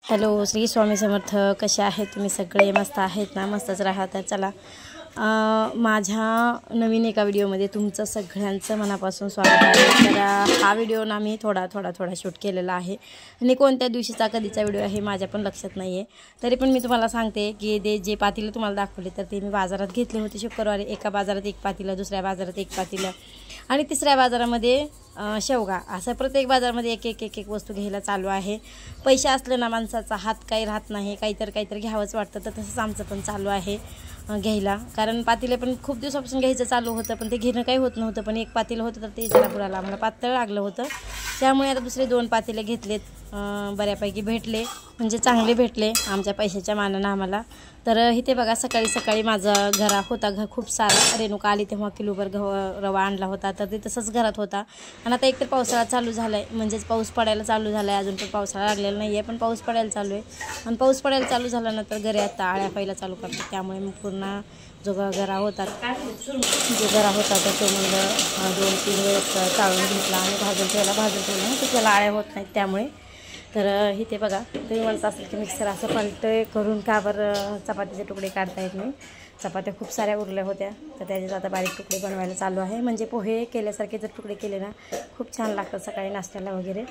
Hello, Shri Swami Samarth. कसे आहेत तुम्ही सगळे? मस्त आहेत ना? मस्तच राहतात. चला, माझ्या नवीन एका व्हिडिओमध्ये तुमचं सगळ्यांचं मनापासून स्वागत आहे. तर हा व्हिडिओ ना मी थोडा शूट केलेला आहे आणि कोणत्या दिवशीचा कधीचा व्हिडिओ आहे माझ्या पण लक्षात नाही आहे. तरी पण मी तुम्हाला सांगते की जे पातीलं तुम्हाला दाखवले तर ते मी बाजारात घेतले होते शुक्रवारी. एका बाजारात एक पातीलं, दुसऱ्या बाजारात एक पातीलं आणि तिसऱ्या बाजारामध्ये शेवगा. असं प्रत्येक बाजारामध्ये एक वस्तू घ्यायला चालू आहे. पैसे असले ना माणसाचा हात काही राहत नाही, काहीतरी घ्यावंच वाटतं. तर तसंच आमचं पण चालू आहे घ्यायला. कारण पातेले पण खूप दिवसापासून घ्यायचं चालू होतं, पण ते घेणं काही होत नव्हतं. पण एक पातेलं होतं तर ते जरा बुडाला आम्हाला पातळ लागलं होतं. त्यामुळे आता दुसरे 2 पातेले घेतलेत. बऱ्यापैकी भेटले, म्हणजे चांगले भेटले आमच्या पैशाच्या मानानं आम्हाला. तर इथे बघा, सकाळी माझा घरा होता खूप सारा. रेणुका आली तेव्हा किलोभर रवा आणला होता, तर ते तसंच घरात होता. आणि आता एकतर पावसाळा चालू झाला आहे, म्हणजेच पाऊस पडायला चालू झाला आहे. अजून पण पावसाळा लागलेला नाही आहे, पण पाऊस पडायला चालू आहे. आणि पाऊस पडायला चालू झाल्यानंतर घरी आता आळ्या पाहायला चालू करतात. त्यामुळे मग पूर्ण जो गरा होता तर तो म्हणलं 2-3 वेळेस चाळून घेतला आणि भाजून ठेवला तर त्याला आळ्या होत नाहीत. त्यामुळे तर इथे बघा, तुम्ही म्हणत असेल की मिक्सर असं पलटे करून का बरं चपातीचे तुकडे काढता येत नाही. चपात्या खूप साऱ्या उरल्या होत्या, तर त्याचे आता बारीक तुकडे बनवायला चालू आहे. म्हणजे पोहे केल्यासारखे जर तुकडे केले ना खूप छान लागतात सकाळी नाश्त्याला वगैरे.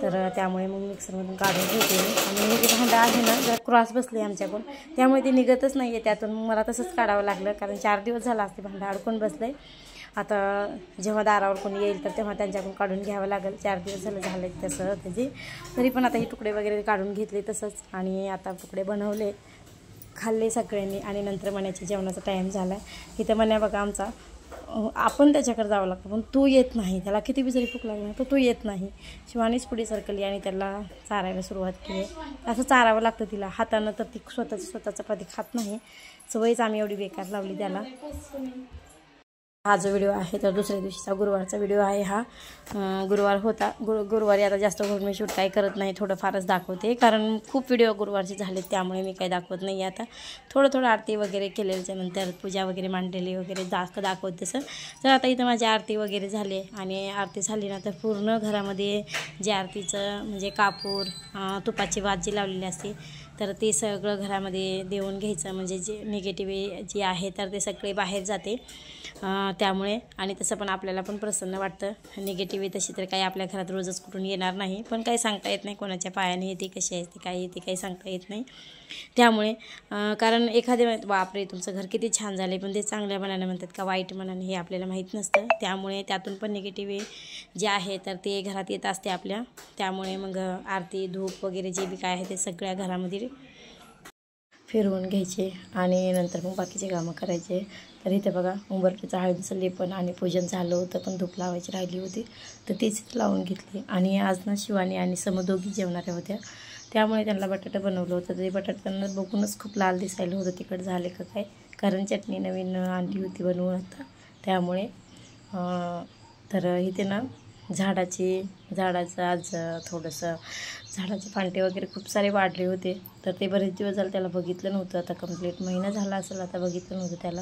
तर त्यामुळे मग मिक्सरमधून काढून घेते. आणि हे जे भांडं आहे ना जरा क्रॉस बसले आमच्याकडून, त्यामुळे ते निघतच नाही आहे त्यातून. मग मला तसंच काढावं लागलं, कारण 4 दिवस झाला असते भांडं अडकून बसलं आहे. आता जेव्हा दारावर कोणी येईल तर तेव्हा त्यांच्याकडून काढून घ्यावं लागेल. 4 दिवस झालं तसं त्याची. तरी पण आता हे तुकडे वगैरे काढून घेतले तसंच. आणि आता तुकडे बनवले, खाल्ले सगळ्यांनी. आणि नंतर मण्याच्या जेवणाचा टाईम झाला आहे. इथं मण्या बघा आमचा, आपण त्याच्याकडे जावं लागतं पण तू येत नाही. त्याला किती बी जरी भूक लागली तर तू येत नाही. शिवानीच पुढे सरकली आणि त्याला चारायला सुरुवात केली. असं चारावं लागतं तिला हातानं, तर ती स्वतःचा चपाती खात नाही. सवयच आम्ही एवढी बेकार लावली त्याला. हा जो व्हिडिओ आहे तर दुसऱ्या दिवशीचा गुरुवारचा व्हिडिओ आहे हा. गुरुवार होता. गुरुवारी आता जास्त करून मी शूट काही करत नाही, थोडंफारच दाखवते. कारण खूप व्हिडिओ गुरुवारचे झालेत, त्यामुळे मी काही दाखवत नाही. आता थोडं आरती वगैरे केल्याच्यानंतर पूजा वगैरे मांडलेली वगैरे दाखवत तसं. तर आता इथं माझी आरती वगैरे झाली आणि आरती झाली ना तर पूर्ण घरामध्ये जे आरतीचं म्हणजे कापूर, तुपाची वात जी लावलेली असते तर ते सगळं घरामध्ये देऊन घ्यायचं. म्हणजे जे निगेटिव्ह जे आहे तर ते सगळे बाहेर जाते. त्यामुळे आणि तसं पण आपल्याला पण प्रसन्न वाटतं. निगेटिव्ह तशी तर काही आपल्या घरात रोजच कुठून येणार नाही, पण काही सांगता येत नाही कोणाच्या पायाने येते, कशी येते, काय येते, काही सांगता येत नाही. त्यामुळे कारण एखादे बापरे तुमचं घर किती छान झाले, पण ते चांगल्या मनाने म्हणतात का वाईट मनाने हे आपल्याला माहीत नसतं. त्यामुळे त्यातून पण निगेटिव्ह जे आहे तर ते घरात येत असते आपल्या. त्यामुळे मग आरती धूप वगैरे जे बी काय आहे ते सगळ्या घरामध्ये फिरवून घ्यायचे आणि नंतर मग बाकीचे कामं करायचे. तर इथे बघा, उंबरठ्याचं हळदीचं लेपन आणि पूजन झालं होतं, पण धूप लावायची राहिली होती तर तीच लावून घेतली. आणि आज ना शिवानी आणि समदोगी जेवणाऱ्या होत्या, त्यामुळे त्यांना बटाटा बनवलं होतं. ते बटाटा त्यांना बघूनच खूप लाल दिसायला होतं, तिखट झाले का काय, कारण चटणी नवीन आणली होती बनवून आता. त्यामुळे तर इथे ना झाडाचं आज थोडंसं झाडाचे फांटे वगैरे खूप सारे वाढले होते. तर ते बरेच दिवस झाले त्याला बघितलं नव्हतं. आता कंप्लीट महिना झाला असेल आता बघितलं नव्हतं त्याला.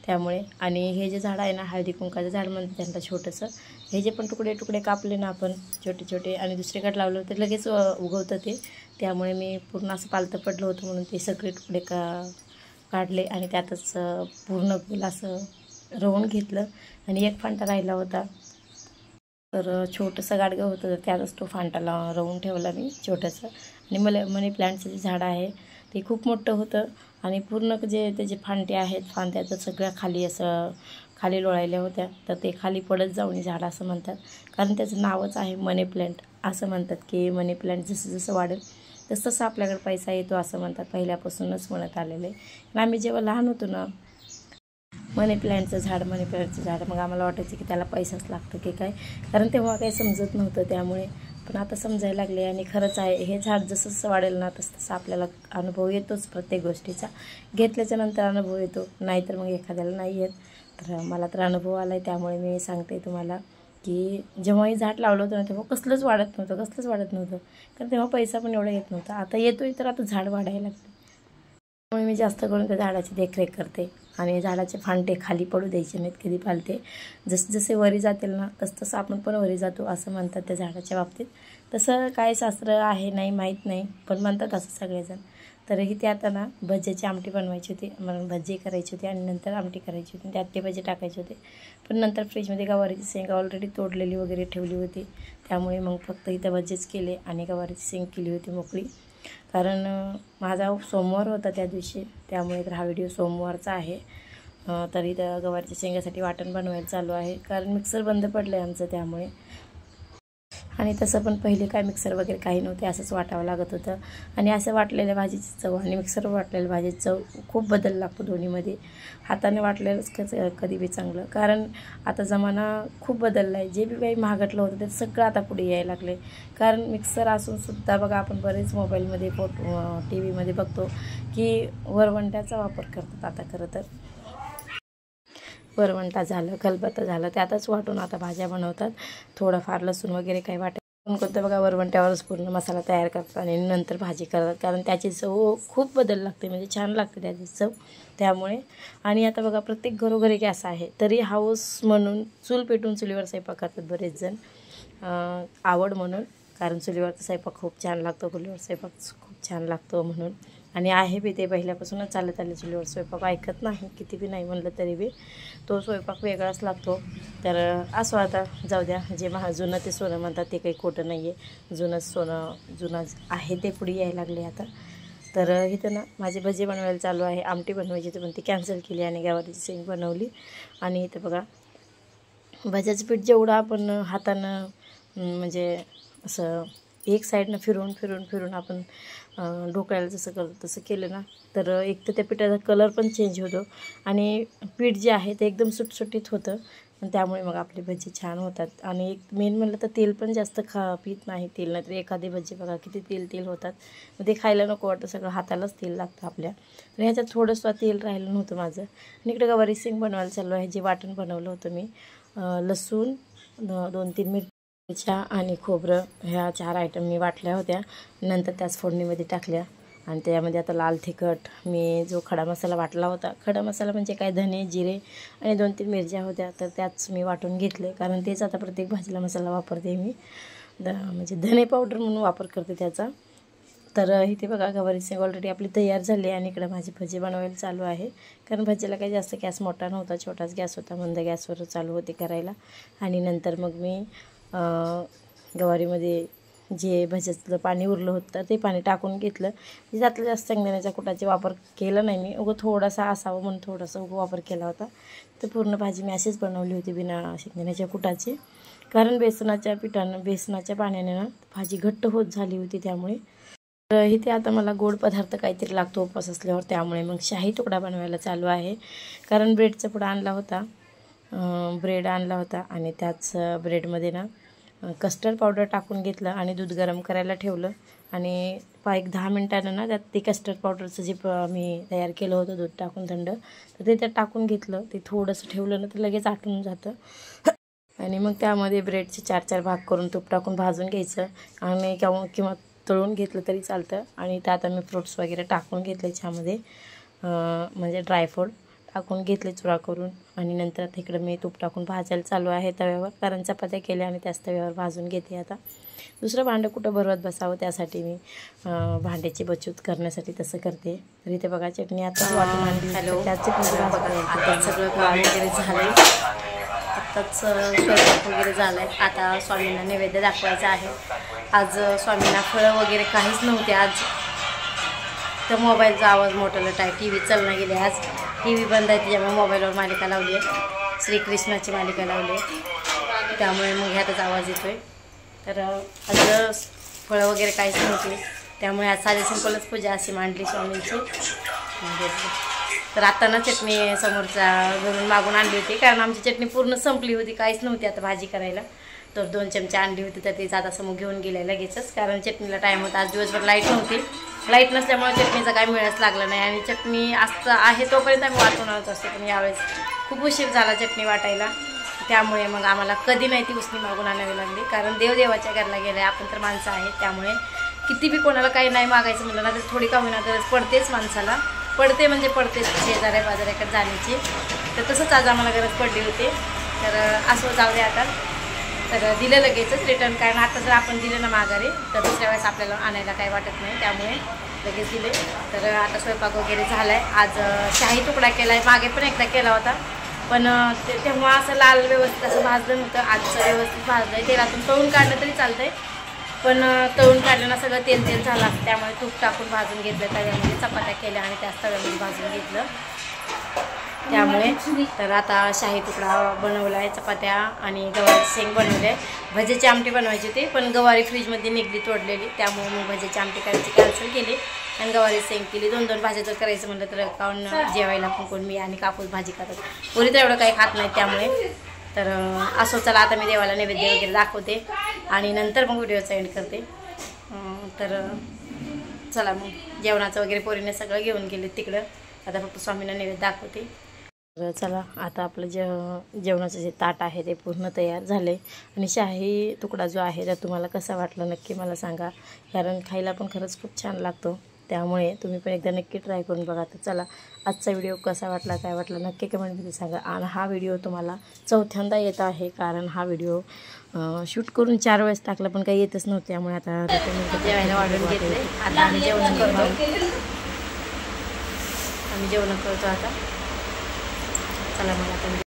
त्यामुळे आणि हे जे झाड आहे ना हळदी कुंकाचं झाड म्हणते त्यांना छोटंसं, हे जे पण तुकडे कापले ना आपण छोटे आणि दुसरीकडे लावलं तर लगेच उगवतं ते. त्यामुळे मी पूर्ण असं पालतं पडलं होतं म्हणून ते सगळे तुकडे काढले आणि त्यातच पूर्ण फुल असं रवून घेतलं. आणि एक फांटा राहिला होता तर छोटंसं गाडगं होतं, तर त्यातच तो फांटाला रवून ठेवला मी छोटंसं. आणि मनी प्लांटचं जे झाड आहे ते खूप मोठं होतं आणि पूर्ण जे त्याचे फांटे आहेत फांद्या तर सगळ्या खाली लोळायल्या होत्या. तर ते खाली पडत जाऊन झाड असं म्हणतात, कारण त्याचं नावच आहे मनी प्लांट. असं म्हणतात की मनी प्लांट जसं वाढेल तसं आपल्याकडे पैसा येतो असं म्हणतात, पहिल्यापासूनच म्हणत आलेलं आहे. आणि आम्ही जेव्हा लहान होतो ना मनी प्लांटचं झाड मग आम्हाला वाटायचं की त्याला पैसाच लागतो की काय, कारण तेव्हा काही समजत नव्हतं. त्यामुळे पण आता समजायला लागले आणि खरंच आहे, हे झाड जसं वाढेल ना तसं आपल्याला अनुभव येतोच प्रत्येक गोष्टीचा. घेतल्याच्या नंतर अनुभव येतो, नाहीतर मग एखाद्याला नाही येत. तर मला तर अनुभव आला आहे, त्यामुळे मी सांगते तुम्हाला की जेव्हाही झाड लावलं होतं ना तेव्हा कसलंच वाढत नव्हतं, कारण तेव्हा पैसा पण एवढा येत नव्हता. आता येतोय तर आता झाड वाढायला लागतं. त्यामुळे मी जास्त करून त्या झाडाची देखरेख करते आणि झाडाचे फांटे खाली पडू द्यायचे नाहीत कधी पालते. जसे वरी जातील ना तसं आपण पण वरी जातो असं म्हणतात त्या झाडाच्या बाबतीत. तसं काय शास्त्र आहे नाही माहीत नाही, पण म्हणतात असं सगळेजण. तरीही ते आता ना भज्याची आमटी बनवायची होती, मला भजी करायची होती आणि नंतर आमटी करायची होती. त्यात ते भजी टाकायचे होते, पण नंतर फ्रीजमध्ये गवारीची शेंग ऑलरेडी तोडलेली वगैरे ठेवली होती, त्यामुळे मग फक्त इथं भजीच केले आणि गवारीची शेंग केली होती मोकळी. कारण माझा सोमवार होता त्या दिवशी, त्यामुळे तर हा व्हिडिओ सोमवारचा आहे. तर इथं गवारीच्या शेंगासाठी वाटण बनवायला चालू आहे, कारण मिक्सर बंद पडलं आहे आमचं त्यामुळे. आणि तसं पण पहिले काय मिक्सर वगैरे काही नव्हते, असंच वाटावं लागत होतं. आणि असं वाटलेल्या भाजीची चव आणि मिक्सरवर वाटलेल्या भाजीची चव खूप बदल लागतो दोन्हीमध्ये. हाताने वाटलेलंच कधी बी चांगलं, कारण आता जमाना खूप बदलला आहे. जे बी काही महागटलं होतं ते सगळं आता पुढे यायला लागले. कारण मिक्सर असूनसुद्धा बघा, आपण बरेच मोबाईलमध्ये टी व्हीमध्ये बघतो की वरवंट्याचा वापर करतात आता. खरं तर वरवंटा झालं, खलबत्ता झालं, त्यातच वाटून आता भाज्या बनवतात. थोडंफार लसूण वगैरे काही वाटत कोणतं बघा, वरवंट्यावरच पूर्ण मसाला तयार करतात आणि नंतर भाजी करतात. कारण त्याची चव खूप बदल लागते, म्हणजे छान लागते त्याची चव त्यामुळे. आणि आता बघा, प्रत्येक घरोघरी गॅस आहे, तरी हाऊस म्हणून चूल पेटून चुलीवर स्वयंपाक करतात बरेच जण, आवड म्हणून. कारण चुलीवरचा स्वयंपाक खूप छान लागतो, चुलीवर स्वयंपाक खूप छान लागतो म्हणून. आणि आहे बी ते पहिल्यापासूनच चालत आले चुलीवर स्वयंपाक, ऐकत नाही किती बी नाही म्हणलं तरी बी तो स्वयंपाक वेगळाच लागतो. तर असो, आता जाऊ द्या. जे जुनं ते सोनं म्हणतात ते काही खोटं नाही आहे, जुनंच सोनं जुनं आहे ते पुढे यायला लागले आता. तर इथं ना माझे भजी बनवायला चालू आहे. आमटी बनवायची होती पण ती कॅन्सल केली आणि गवारीची शेंग बनवली. आणि इथं बघा, भज्याचं पीठ जेवढं आपण हातानं म्हणजे असं एक साईडनं फिरून आपण ढोकळ्याला जसं करतो तसं केलं ना, तर एक तर त्या पिठाचा कलर पण चेंज होतो आणि पीठ जे आहे ते एकदम सुटसुटीत होतं. त्यामुळे मग आपली भजी छान होतात. आणि एक मेन म्हणलं तर तेल पण जास्त पीत नाही. तेल नाही तर एखादी भजी बघा किती तेल होतात, मग ते खायला नको वाटतं, सगळं हातालाच तेल लागतं आपल्या. तर ह्याच्यात थोडंसं तेल राहिलं नव्हतं माझं. आणि इकडे गवारी शेंग बनवायला चालू आहे. जे वाटण बनवलं होतं मी, लसूण, 2-3 मिरच्या आणि खोबरं, ह्या 4 आयटम मी वाटल्या होत्या. नंतर त्याच फोडणीमध्ये टाकल्या आणि त्यामध्ये आता लाल तिखट, मी जो खडा मसाला वाटला होता, खडा मसाला म्हणजे काय, धने, जिरे आणि 2-3 मिरच्या होत्या, तर त्याच मी वाटून घेतले. कारण तेच आता प्रत्येक भाजीला मसाला वापरते मी, म्हणजे धने पावडर म्हणून वापर करते त्याचा. तर इथे बघा, गवारी शेंग ऑलरेडी आपली तयार झाली आणि इकडे माझी भजी बनवायला चालू आहे. कारण भजीला काही जास्त गॅस मोठा नव्हता, छोटाच गॅस होता, मंद गॅसवर चालू होते करायला. आणि नंतर मग मी गवारीमध्ये जे भज्याचं पाणी उरलं होतं ते पाणी टाकून घेतलं. त्यातलं जास्त शेंगदाण्याच्या कुटाचा वापर केला नाही मी, उगं थोडासा असावं म्हणून थोडासा वापर केला होता. तर पूर्ण भाजी मी अशीच बनवली होती बिना शेंगदाण्याच्या कुटाची. कारण बेसनाच्या पाण्याने ना भाजी घट्ट होत झाली होती त्यामुळे. तर इथे आता मला गोड पदार्थ काहीतरी लागतो उपवास असल्यावर, त्यामुळे मग शाही तुकडा बनवायला चालू आहे. कारण ब्रेड आणला होता आणि त्याच ब्रेडमध्ये ना कस्टर्ड पावडर टाकून घेतलं आणि दूध गरम करायला ठेवलं. आणि 10 मिनिटानं ना त्यात ते कस्टर्ड पावडरचं जे मी तयार केलं होतं दूध टाकून थंड, तर ते त्यात टाकून घेतलं. ते थोडंसं ठेवलं ना तर लगेच आटून जातं. आणि मग त्यामध्ये ब्रेडचे 4-4 भाग करून तूप टाकून भाजून घ्यायचं आणि किंवा तळून घेतलं तरी चालतं. आणि त्यात आम्ही फ्रूट्स वगैरे टाकून घेतले त्यामध्ये, म्हणजे ड्रायफ्रूट टाकून घेतले चुरा करून. आणि नंतर तिकडं मी तूप टाकून भाजायला चालू आहे तव्यावर, कारण चपात्या केल्या आणि त्याच तव्यावर भाजून घेते. आता दुसरं भांडं कुठं भरवत बसावं, त्यासाठी मी भांड्याची बचत करण्यासाठी तसं करते. तर इथे बघा, चटणी आता वाटून आणली, त्याच चटणी सगळं काम वगैरे झालं, आत्ताच स्वयंपाक वगैरे झाला आहे. आता स्वामींना नैवेद्य दाखवायचा आहे. आज स्वामींना फळं वगैरे काहीच नव्हते आज. तर मोबाईलचा आवाज मोठा आहे, टी व्ही चालना गेले, आज टी व्ही बंद आहे, त्याच्यामुळे मोबाईलवर मालिका लावली आहे, श्रीकृष्णाची मालिका लावली आहे, त्यामुळे मग ह्यातच आवाज येतो आहे. तर आज फळं वगैरे काहीच नव्हते, त्यामुळे आज साधी सिंपलच पूजा अशी मांडली स्वामींची. तर आता ना चटणी समोरचा घरून मागून आणली होती, कारण आमची चटणी पूर्ण संपली होती, काहीच नव्हती आता भाजी करायला. तर 2 चमचे आणली होती, तर ते जाता समोर घेऊन गेले लगेचच, कारण चटणीला टाईम होता. आज दिवसभर लाईट नव्हती, लाईट नसल्यामुळे चटणीचा काही मिळच लागला नाही. आणि चटणी असं आहे तोपर्यंत आम्ही वाटून आणत असतो, पण यावेळेस खूप उशीर झाला चटणी वाटायला, त्यामुळे मग आम्हाला कधी नाही ती उसणी मागून आणावी लागली. कारण देवाच्या घरला गेलं, आपण तर माणसं आहेत, त्यामुळे किती बी कोणाला काही नाही मागायचं म्हटलं ना तर थोडी का होईना गरज पडतेच माणसाला, पडते म्हणजे पडतेच शेजाऱ्या बाजाऱ्याकडे जाण्याची. तर तसंच आज आम्हाला गरज पडली होती. तर असं जाऊ दे आता. तर दिलं लगेचच रिटर्न, कारण आता जर आपण दिलं ना माघारी तर दुसऱ्या वेळेस आपल्याला आणायला काही वाटत नाही, त्यामुळे लगेच दिले. तर आता स्वयंपाक वगैरे झाला आहे. आज शाही तुकडा केला आहे, मागे पण एकदा केला होता, पण तेव्हा असं लाल व्यवस्थित असं भाजलं नव्हतं. आजचं व्यवस्थित भाजलं आहे. तेलातून तळून काढलं तरी चालतं आहे, पण तळून काढलं ना सगळं तेल तेल झालं असतं, त्यामुळे तूप टाकून भाजून घेतलं तव्यामध्ये, चपात्या केल्या आणि त्याच तव्यामध्ये भाजून घेतलं. त्यामुळे तर आता शाही तुकडा बनवला आहे, चपात्या आणि गवारीची शेंग बनवली आहे. भज्याची आमटी बनवायची होती, पण गवारी फ्रीजमध्ये निघली तोडलेली, त्यामुळे मग भज्याची आमटी करायची कॅन्सल केली आणि गवारी शेंग केली. 2-2 भाज्या जर करायचं म्हटलं तर काऊन जेवायला पण कोण मी आणि कापूस भाजी करत, पोरी तर एवढं काही खात नाही, त्यामुळे तर असो. चला आता मी देवाला नैवेद्य वगैरे दाखवते आणि नंतर मग व्हिडिओचा एंड करते. तर चला मग जेवणाचं वगैरे पोरीने सगळं घेऊन गेले तिकडं, आता फक्त स्वामींना नैवेद्य दाखवते. तर चला आता आपलं जेवणाचं जे ताट आहे ते पूर्ण तयार झाले आणि शाही तुकडा जो आहे तर तुम्हाला कसा वाटला नक्की मला सांगा, कारण खायला पण खरंच खूप छान लागतो, त्यामुळे तुम्ही पण एकदा नक्की ट्राय करून बघा. तर चला आजचा व्हिडिओ कसा वाटला काय वाटला नक्की कमेंटमध्ये सांगा. आणि हा व्हिडिओ तुम्हाला चौथ्यांदा येत आहे, कारण हा व्हिडिओ शूट करून 4 वेळेस टाकला पण काही येतच नव्हते, त्यामुळे आता जेवायला वाढून घेतले. आता आम्ही जेवण करतो आता. चला मग आता